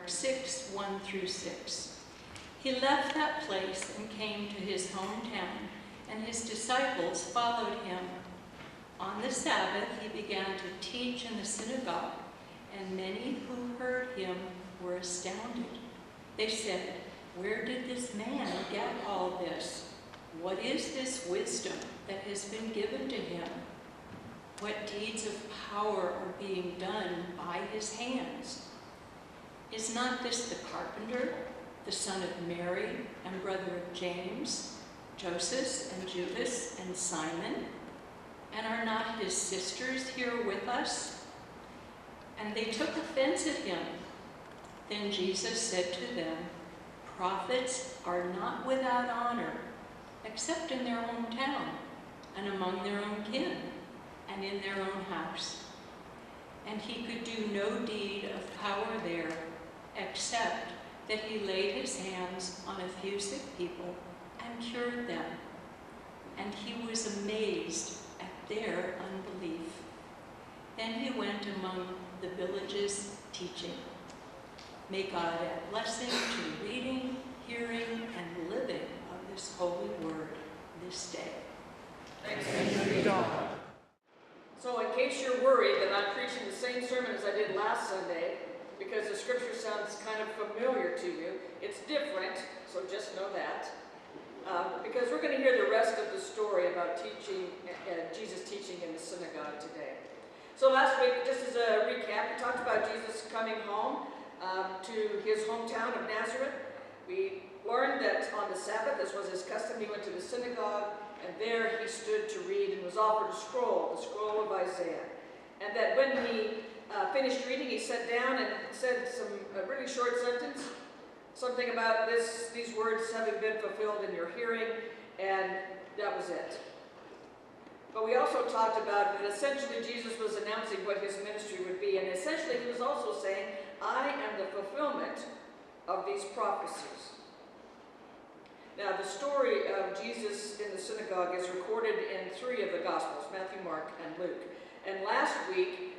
Mark 6, 1 through 6. He left that place and came to his hometown, and his disciples followed him. On the Sabbath, he began to teach in the synagogue, and many who heard him were astounded. They said, "Where did this man get all this? What is this wisdom that has been given to him? What deeds of power are being done by his hands? Is not this the carpenter, the son of Mary, and brother of James, Joseph, and Judas, and Simon? And are not his sisters here with us?" And they took offense at him. Then Jesus said to them, "Prophets are not without honor, except in their own town, and among their own kin, and in their own house." And he could do no deed of power there, except that he laid his hands on a few sick people and cured them. And he was amazed at their unbelief. Then he went among the villages teaching. May God add blessing to reading, hearing, and living of this holy word this day. Thanks be to God. So in case you're worried that I'm preaching the same sermon as I did last Sunday, because the scripture sounds kind of familiar to you, it's different, so just know that. Because we're going to hear the rest of the story about Jesus teaching in the synagogue today. So last week, just as a recap, we talked about Jesus coming home to his hometown of Nazareth. We learned that on the Sabbath, as was his custom, he went to the synagogue, and there he stood to read and was offered a scroll, the scroll of Isaiah. And that when he finished reading, he sat down and said a really short sentence, something about these words having been fulfilled in your hearing, and that was it. But we also talked about that essentially Jesus was announcing what his ministry would be, and essentially he was also saying, "I am the fulfillment of these prophecies." Now, the story of Jesus in the synagogue is recorded in 3 of the Gospels, Matthew, Mark, and Luke. And last week,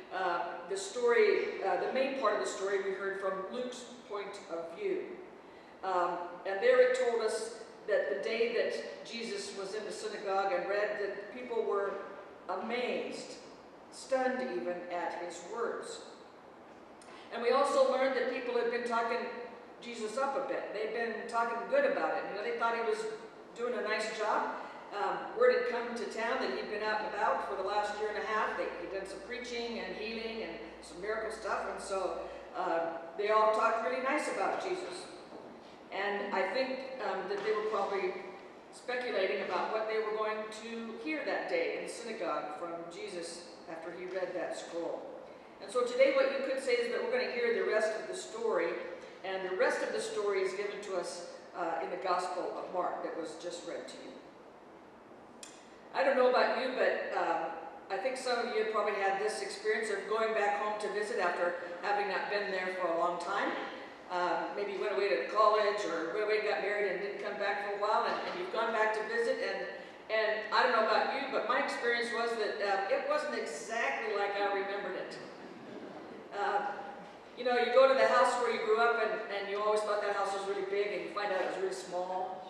the main part of the story we heard from Luke's point of view. And there it told us that the day that Jesus was in the synagogue and read, that people were amazed, stunned even at his words. And we also learned that people had been talking Jesus up a bit. They'd been talking good about it. They thought he was doing a nice job. Word had come to town that he'd been out and about for the last year and a half. He'd done some preaching and healing and some miracle stuff, and so they all talked really nice about Jesus. And I think that they were probably speculating about what they were going to hear that day in the synagogue from Jesus after he read that scroll. And so today what you could say is that we're going to hear the rest of the story, and the rest of the story is given to us in the Gospel of Mark that was just read to you. I don't know about you, but I think some of you have probably had this experience of going back home to visit after having not been there for a long time. Maybe you went away to college or went away and got married and didn't come back for a while, and you've gone back to visit, and I don't know about you, but my experience was that it wasn't exactly like I remembered it. You go to the house where you grew up and you always thought that house was really big, and you find out it was really small.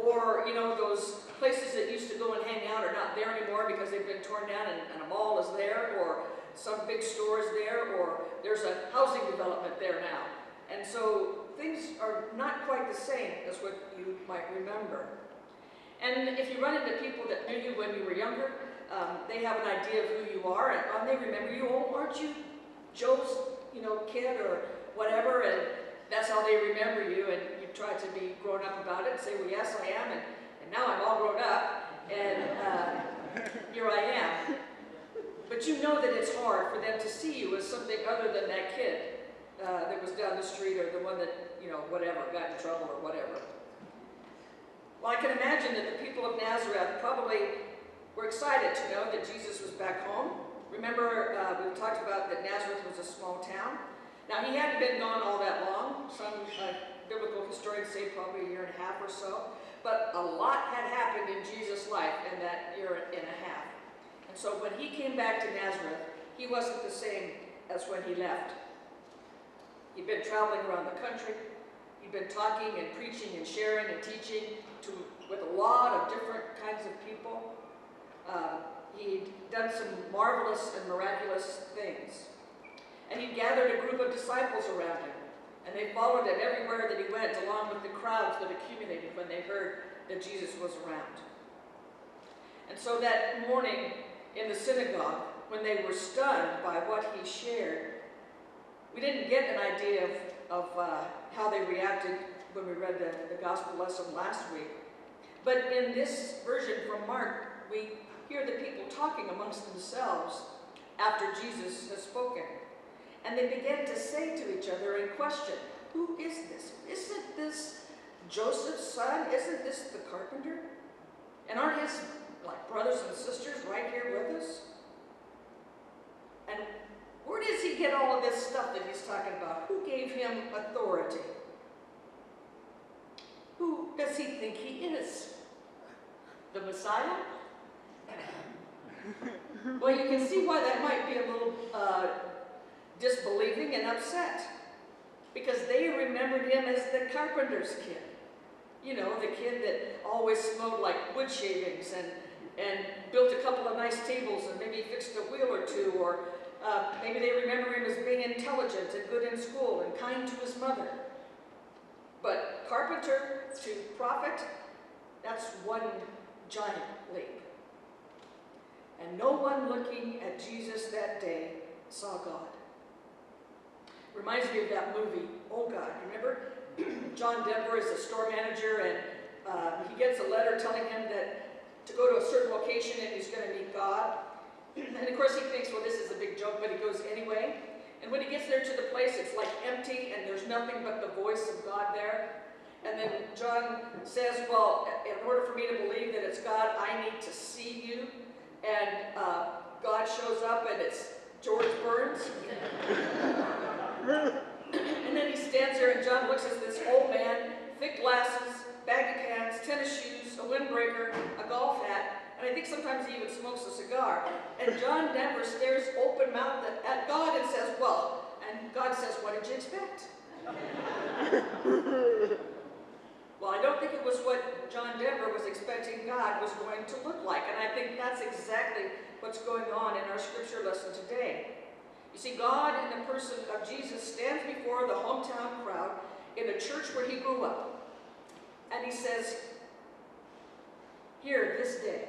Or, those places that used to go and hang out are not there anymore because they've been torn down and a mall is there, or some big store is there, or there's a housing development there now. And so things are not quite the same as what you might remember. And if you run into people that knew you when you were younger, they have an idea of who you are, and they remember you. "Oh, aren't you Joe's, kid or whatever?" And that's how they remember you, and you try to be grown up about it and say, "Well, yes, I am, and now I'm all grown up, and here I am." But you know that it's hard for them to see you as something other than that kid that was down the street, or the one that, whatever, got in trouble or whatever. Well, I can imagine that the people of Nazareth probably were excited to know that Jesus was back home. Remember, we talked about that Nazareth was a small town. Now, he hadn't been gone all that long. Some biblical historians say probably a year and a half or so. But a lot had happened in Jesus' life in that year and a half. And so when he came back to Nazareth, he wasn't the same as when he left. He'd been traveling around the country. He'd been talking and preaching and sharing and teaching with a lot of different kinds of people. He'd done some marvelous and miraculous things. And he gathered a group of disciples around him. And they followed him everywhere that he went, along with the crowds that accumulated when they heard that Jesus was around. And so that morning in the synagogue, when they were stunned by what he shared, we didn't get an idea of how they reacted when we read the gospel lesson last week. But in this version from Mark, we hear the people talking amongst themselves after Jesus has spoken. And they began to say to each other and question, who is this? Isn't this Joseph's son? Isn't this the carpenter? And aren't his brothers and sisters right here with us? And where does he get all of this stuff that he's talking about? Who gave him authority? Who does he think he is? The Messiah? Well, you can see why that might be a little disbelieving and upset, because they remembered him as the carpenter's kid. You know, the kid that always smelled like wood shavings and built a couple of nice tables and maybe fixed a wheel or two, or maybe they remember him as being intelligent and good in school and kind to his mother. But carpenter to prophet, that's one giant leap. And no one looking at Jesus that day saw God. Reminds me of that movie, Oh God, remember? John Denver is a store manager, and he gets a letter telling him that to go to a certain location and he's going to meet God. And of course he thinks, well, this is a big joke, but he goes anyway. And when he gets there to the place, it's like empty and there's nothing but the voice of God there. And then John says, well, in order for me to believe that it's God, I need to see you. And God shows up and it's George Burns. And then he stands there and John looks at this old man, thick glasses, baggy pants, tennis shoes, a windbreaker, a golf hat, and I think sometimes he even smokes a cigar. And John Denver stares open-mouthed at God and says, well, and God says, what did you expect? Well, I don't think it was what John Denver was expecting God was going to look like, and I think that's exactly what's going on in our scripture lesson today. You see, God in the person of Jesus stands before the hometown crowd in a church where he grew up. And he says, here, this day,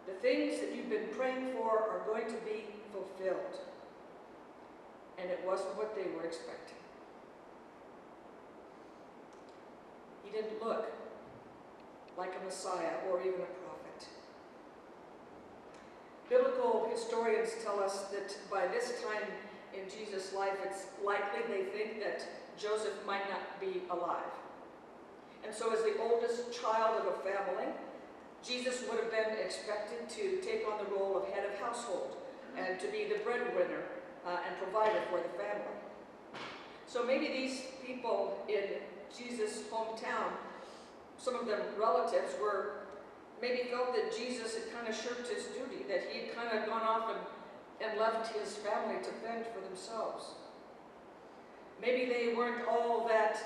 the things that you've been praying for are going to be fulfilled. And it wasn't what they were expecting. He didn't look like a Messiah or even a prophet. Biblical historians tell us that by this time in Jesus' life, it's likely they think that Joseph might not be alive. And so as the oldest child of a family, Jesus would have been expected to take on the role of head of household and to be the breadwinner and provider for the family. So maybe these people in Jesus' hometown, some of them relatives, maybe felt that Jesus had kind of shirked his duty, that he had kind of gone off and left his family to fend for themselves. Maybe they weren't all that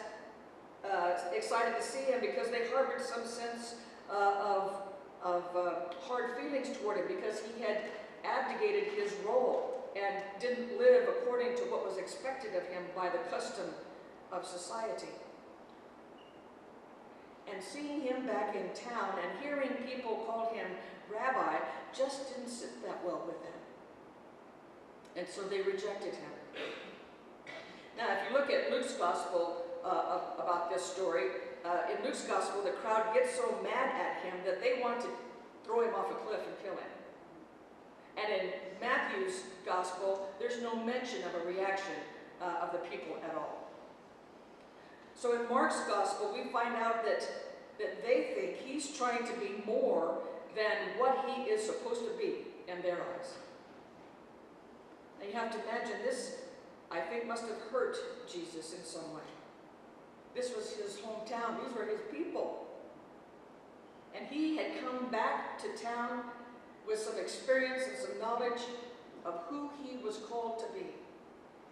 excited to see him because they harbored some sense of hard feelings toward him because he had abdicated his role and didn't live according to what was expected of him by the custom of society. And seeing him back in town and hearing people call him rabbi just didn't sit that well with them. And so they rejected him. Now, if you look at Luke's gospel about this story, in Luke's gospel, the crowd gets so mad at him that they want to throw him off a cliff and kill him. And in Matthew's gospel, there's no mention of a reaction of the people at all. So in Mark's gospel, we find out that they think he's trying to be more than what he is supposed to be in their eyes. Now you have to imagine this, I think, must have hurt Jesus in some way. This was his hometown. These were his people. And he had come back to town with some experience and some knowledge of who he was called to be.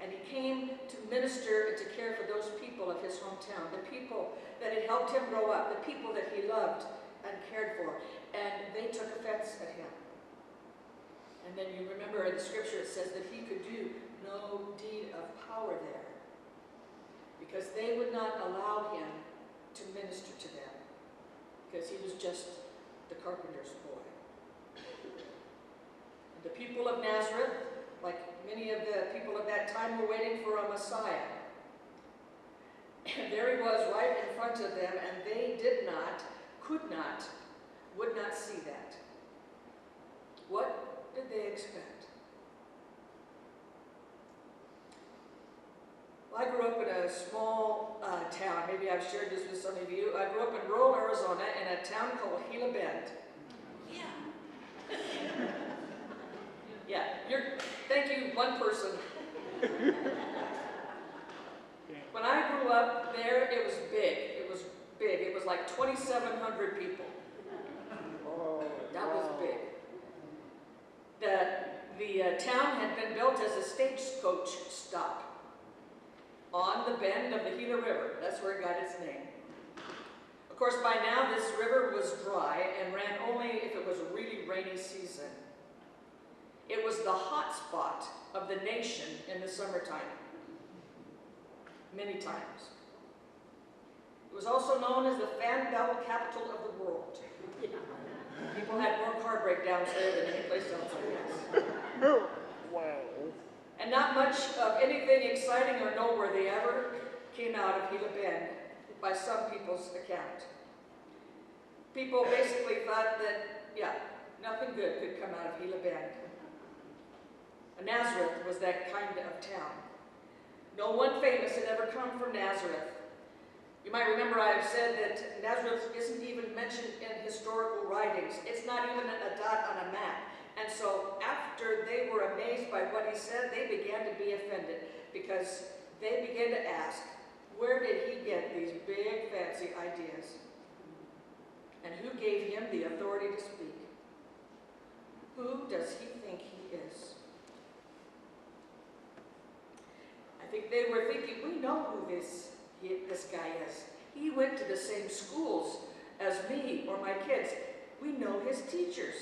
And he came to minister and to care for those people of his hometown, the people that had helped him grow up, the people that he loved and cared for. And they took offense at him. And then you remember in the scripture it says that he could do no deed of power there, because they would not allow him to minister to them, because he was just the carpenter's boy. And the people of Nazareth, like many of the people of that time, were waiting for a Messiah. And there he was right in front of them, and they did not, could not, would not see that. What did they expect? Well, I grew up in a small town. Maybe I've shared this with some of you. I grew up in rural Arizona in a town called Gila Bend. Yeah. Yeah, thank you, one person. When I grew up there, it was big. It was big. It was like 2,700 people. That was big. The town had been built as a stagecoach stop on the bend of the Gila River. That's where it got its name. Of course, by now this river was dry and ran only if it was a really rainy season. It was the hot spot of the nation in the summertime, many times. It was also known as the fan belt capital of the world. People had more car breakdowns there than any place else, I guess. Wow. And not much of anything exciting or noteworthy ever came out of Gila Bend, by some people's account. People basically thought that, yeah, nothing good could come out of Gila Bend. Nazareth was that kind of town. No one famous had ever come from Nazareth. You might remember I have said that Nazareth isn't even mentioned in historical writings. It's not even a dot on a map. And so after they were amazed by what he said, they began to be offended, because they began to ask, where did he get these big fancy ideas? And who gave him the authority to speak? Who does he think he is? I think they were thinking, we know who this guy is. He went to the same schools as me or my kids. We know his teachers.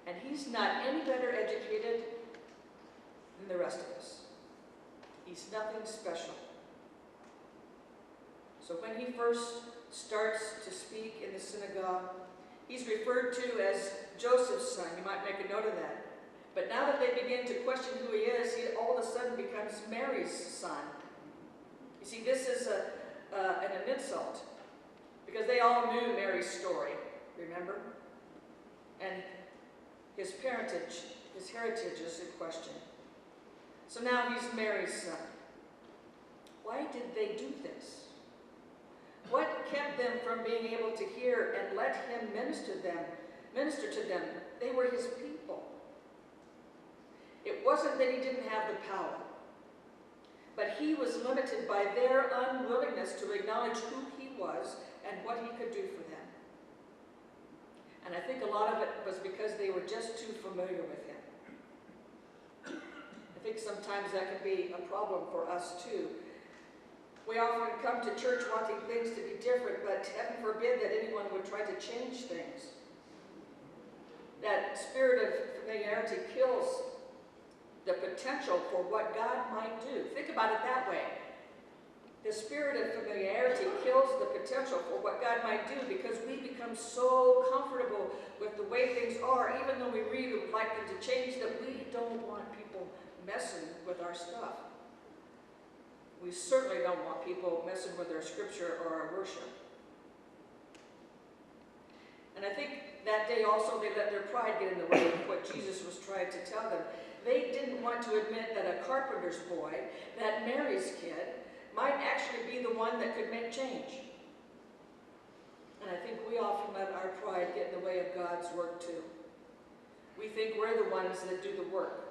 And he's not any better educated than the rest of us. He's nothing special. So when he first starts to speak in the synagogue, he's referred to as Joseph's son. You might make a note of that. But now that they begin to question who he is, he all of a sudden becomes Mary's son. You see, this is an insult, because they all knew Mary's story, remember? And his heritage is in question. So now he's Mary's son. Why did they do this? What kept them from being able to hear and let him minister to them? They were his people. It wasn't that he didn't have the power, but he was limited by their unwillingness to acknowledge who he was and what he could do for them. And I think a lot of it was because they were just too familiar with him. I think sometimes that can be a problem for us too. We often come to church wanting things to be different, but heaven forbid that anyone would try to change things. That spirit of familiarity kills the potential for what God might do. Think about it that way. The spirit of familiarity kills the potential for what God might do, because we become so comfortable with the way things are, even though we really would like them to change, that we don't want people messing with our stuff. We certainly don't want people messing with our scripture or our worship. And I think that day also they let their pride get in the way of what Jesus was trying to tell them. They didn't want to admit that a carpenter's boy, that Mary's kid, might actually be the one that could make change. And I think we often let our pride get in the way of God's work too. We think we're the ones that do the work.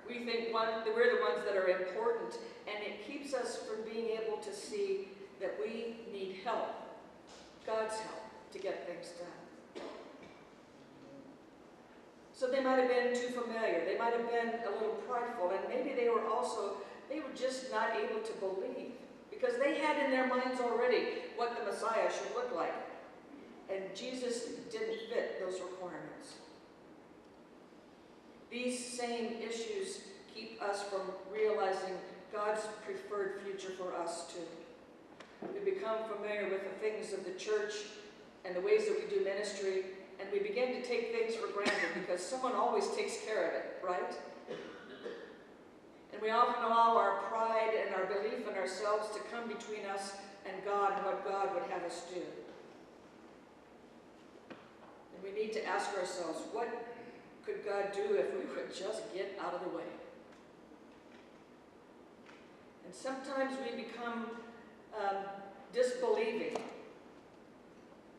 We think we're the ones that are important, and it keeps us from being able to see that we need help, God's help, to get things done. So they might have been too familiar. They might have been a little prideful, and maybe they were just not able to believe, because they had in their minds already what the Messiah should look like. And Jesus didn't fit those requirements. These same issues keep us from realizing God's preferred future for us too. We become familiar with the things of the church and the ways that we do ministry, and we begin to take things for granted because someone always takes care of it, right? And we often allow our pride and our belief in ourselves to come between us and God and what God would have us do. And we need to ask ourselves, what could God do if we would just get out of the way? And sometimes we become disbelieving.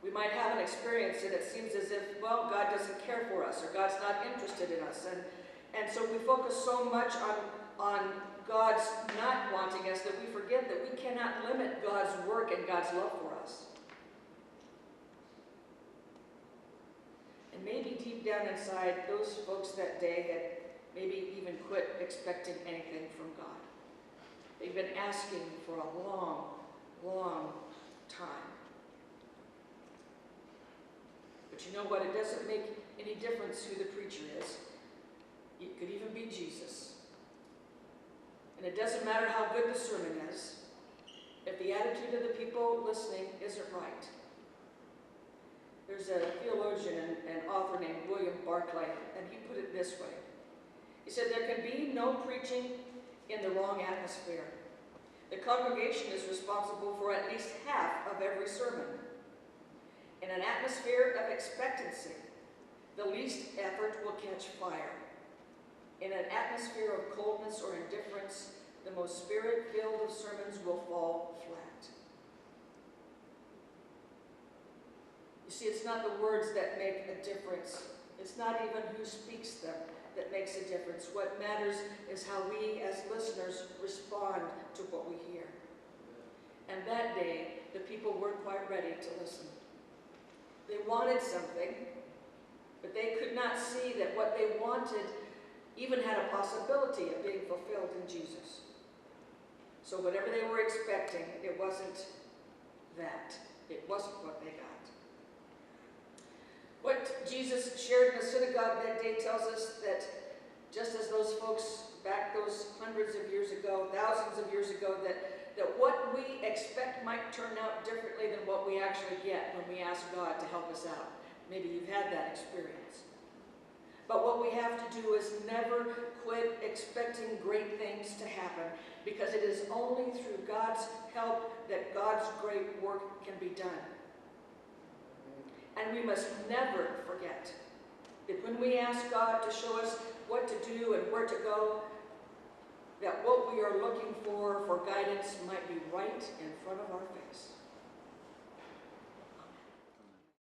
We might have an experience and it seems as if, well, God doesn't care for us, or God's not interested in us. And so we focus so much on God's not wanting us that we forget that we cannot limit God's work and God's love for us. And maybe deep down inside, those folks that day had maybe even quit expecting anything from God. They've been asking for a long, long time. But you know what? It doesn't make any difference who the preacher is. It could even be Jesus. And it doesn't matter how good the sermon is, if the attitude of the people listening isn't right. There's a theologian and author named William Barclay, and he put it this way. He said, there can be no preaching in the wrong atmosphere. The congregation is responsible for at least half of every sermon. In an atmosphere of expectancy, the least effort will catch fire. In an atmosphere of coldness or indifference, the most spirit-filled of sermons will fall flat. You see, it's not the words that make a difference. It's not even who speaks them that makes a difference. What matters is how we as listeners respond to what we hear. And that day, the people weren't quite ready to listen. They wanted something, but they could not see that what they wanted even had a possibility of being fulfilled in Jesus. So whatever they were expecting, it wasn't that. It wasn't what they got. What Jesus shared in the synagogue that day tells us that just as those folks back those hundreds of years ago, thousands of years ago, that what we expect might turn out differently than what we actually get when we ask God to help us out. Maybe you've had that experience. But what we have to do is never quit expecting great things to happen, because it is only through God's help that God's great work can be done. And we must never forget that when we ask God to show us what to do and where to go, that what we are looking for guidance might be right in front of our face.